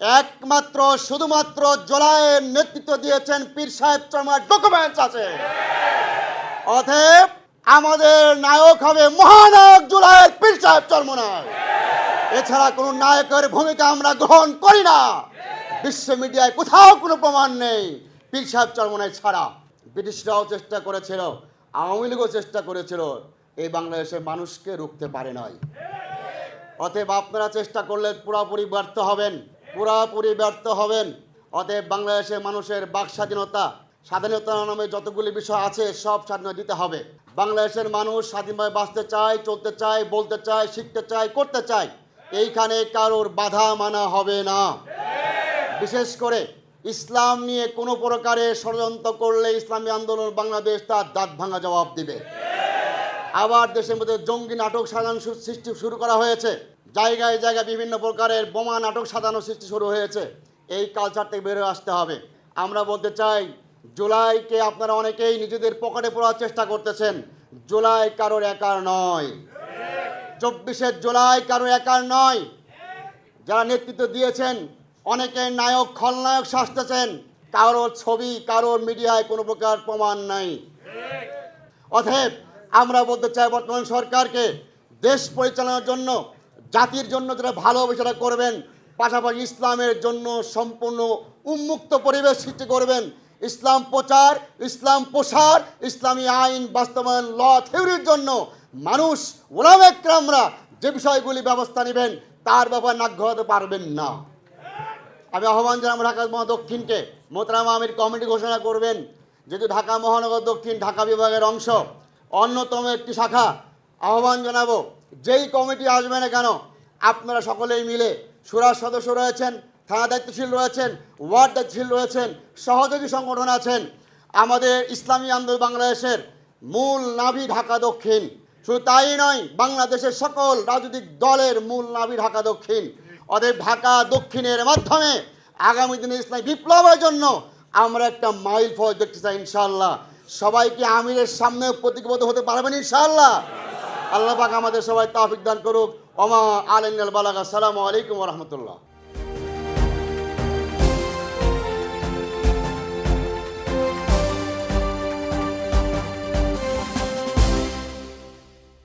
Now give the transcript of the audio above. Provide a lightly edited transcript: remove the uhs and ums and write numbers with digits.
একমাত্র শুধুমাত্র জুলাইয়ের নেতৃত্ব দিয়েছেন পীর সাহেব চরমার ডকুমেন্টস আছে। অতএব আমাদের নায়ক হবে মহানায়ক জুলাইয়ের পীর সাহেব চরমনায়। এছাড়া কোনো নায়কের ভূমিকা আমরা গ্রহণ করি না। বিশ্ব মিডিয়ায় কোথাও কোনো প্রমাণ নেই পীর সাহেব চরমনায় ছাড়া। ব্রিটিশরাও চেষ্টা করেছিল, আওয়ামী লীগও চেষ্টা করেছিল, এই বাংলাদেশের মানুষকে রুখতে পারে নাই। অতএব আপনারা চেষ্টা করলে পুরোপুরি ব্যর্থ হবেন, পুরোপুরি ব্যর্থ হবেন। অতএব বাংলাদেশের মানুষের বাক স্বাধীনতা, স্বাধীনতা নামে যতগুলি বিষয় আছে সব স্বাধীনতা দিতে হবে। বাংলাদেশের মানুষ স্বাধীনভাবে বাঁচতে চায়, চলতে চায়, বলতে চায়, শিখতে চায়, করতে চায়। এইখানে কারোর বাধা মানা হবে না। বিশেষ করে ইসলাম নিয়ে কোনো প্রকারে ষড়যন্ত্র করলে ইসলামী আন্দোলন বাংলাদেশ তার দাঁত ভাঙা জবাব দিবে। আবার দেশের মধ্যে জঙ্গি নাটক সাজানো সৃষ্টি শুরু করা হয়েছে, জায়গায় জায়গায় বিভিন্ন প্রকারের বোমা নাটক সাজানো সৃষ্টি শুরু হয়েছে। এই কালচার থেকে বেরোয় আসতে হবে। আমরা বলতে চাই, জুলাইকে আপনারা অনেকেই নিজেদের পকেটে পড়ার চেষ্টা করতেছেন। জুলাই কারোর একার নয়, 24শে জুলাই কারোর একার নয়। যারা নেতৃত্ব দিয়েছেন অনেকে নায়ক খলনায়ক সাজতেছেন, কারোর ছবি কারোর মিডিয়ায় কোনো প্রকার প্রমাণ নাই। অতএব আমরা বলতে চাই, বর্তমান সরকারকে দেশ পরিচালনার জন্য, জাতির জন্য যারা ভালো সেটা করবেন, পাশাপাশি ইসলামের জন্য সম্পূর্ণ উন্মুক্ত পরিবেশ সৃষ্টি করবেন। ইসলাম প্রচার, ইসলাম প্রসার, ইসলামী আইন বাস্তবায়ন, ল থিওরির জন্য মানুষ ওলামা একরামরা যে বিষয়গুলি ব্যবস্থা নেবেন তার ব্যাপারে নাক গলাতে পারবেন না। আমি আহ্বান জানাবো ঢাকা দক্ষিণকে, মোহতারাম আমির কমিটি ঘোষণা করবেন। যেহেতু ঢাকা মহানগর দক্ষিণ ঢাকা বিভাগের অংশ, অন্যতম একটি শাখা, আহ্বান জানাবো যেই কমিটি আসবে না কেন আপনারা সকলেই মিলে, সুরার সদস্য রয়েছেন, থানা দায়িত্বশীল রয়েছেন, ওয়ার্ড দায়িত্বশীল রয়েছেন, সহযোগী সংগঠন আছেন। আমাদের ইসলামী আন্দোলন বাংলাদেশের মূল নাভি ঢাকা দক্ষিণ। শুধু তাই নয়, বাংলাদেশের সকল রাজনৈতিক দলের মূল নাভি ঢাকা দক্ষিণ। অতএব ঢাকা দক্ষিণের মাধ্যমে আগামী দিনে ইসলামী বিপ্লবের জন্য আমরা একটা মাইল ফলক দেখতে চাই ইনশাআল্লাহ। সবাইকে আমিরের সামনে প্রতিজ্ঞাবদ্ধ হতে পারবেন ইনশাআল্লাহ। আল্লাহ পাক আমাদের সবাই তৌফিক দান করুক। ওমা আলাইনাল বালাগ। আসসালামু আলাইকুম ওয়া রাহমাতুল্লাহ।